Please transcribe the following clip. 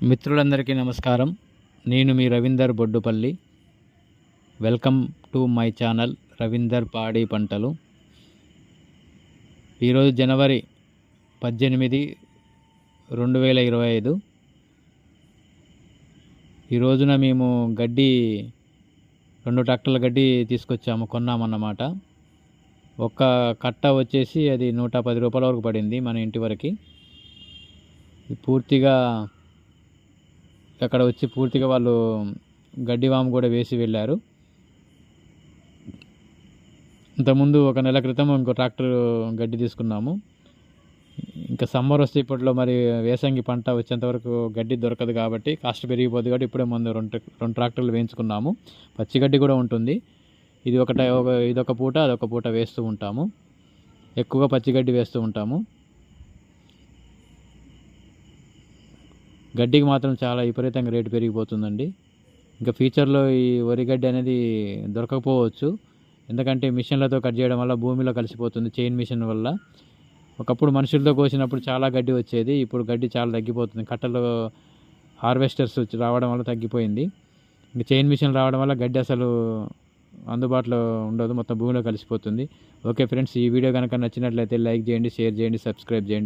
మిత్రులందరికీ నమస్కారం. నేను మీ Ravinder Boddupalli. Welcome to my channel Ravinder Padi Pantalu. ఈరోజు జనవరి 18, 2025. ఈ రోజున మేము గడ్డి 2 ట్రాక్టర్ల గడ్డి కొన్నామన్నమాట. ఒక్క కట్ట వచ్చేసి అది 110 రూపాయల వరకు పడింది మన ఇంటి వరకు. పూర్తిగా అక్కడ వచ్చి పూర్తిగా వాళ్ళు గడ్డి వాము కూడా వేసి వెళ్ళారు. ఇంతకుముందు 1 నెల క్రితం ఇంకో ట్రాక్టర్ గడ్డి తీసుకున్నాము. ఇంకా సమ్మర్ వస్తే ఇప్పట్లో మరి వేసంగి పంట వచ్చేంత వరకు గడ్డి దొరకదు కాబట్టి కాస్ట్ పెరిగిపోద్ది కాబట్టి ఇప్పుడే ముందు 2 ట్రాక్టర్లు వేయించుకున్నాము. పచ్చిగడ్డి కూడా ఉంటుంది. ఇదొక పూట అదొక పూట వేస్తూ ఉంటాము. ఎక్కువగా పచ్చిగడ్డి వేస్తూ ఉంటాము. గడ్డికి మాత్రం చాలా విపరీతంగా రేటు పెరిగిపోతుందండి. ఇంకా ఫ్యూచర్లో ఈ వరి గడ్డి అనేది దొరకకపోవచ్చు. ఎందుకంటే మిషన్లతో కట్ చేయడం వల్ల భూమిలో కలిసిపోతుంది, చైన్ మిషన్ వల్ల. ఒకప్పుడు మనుషులతో కోసినప్పుడు చాలా గడ్డి వచ్చేది. ఇప్పుడు గడ్డి చాలా తగ్గిపోతుంది. కట్టలో హార్వెస్టర్స్ రావడం వల్ల తగ్గిపోయింది. ఇంకా చైన్ మిషన్ రావడం వల్ల గడ్డి అసలు అందుబాటులో ఉండదు, మొత్తం భూమిలో కలిసిపోతుంది. ఓకే ఫ్రెండ్స్, ఈ వీడియో కనుక నచ్చినట్లయితే లైక్ చేయండి, షేర్ చేయండి, సబ్స్క్రైబ్ చేయండి.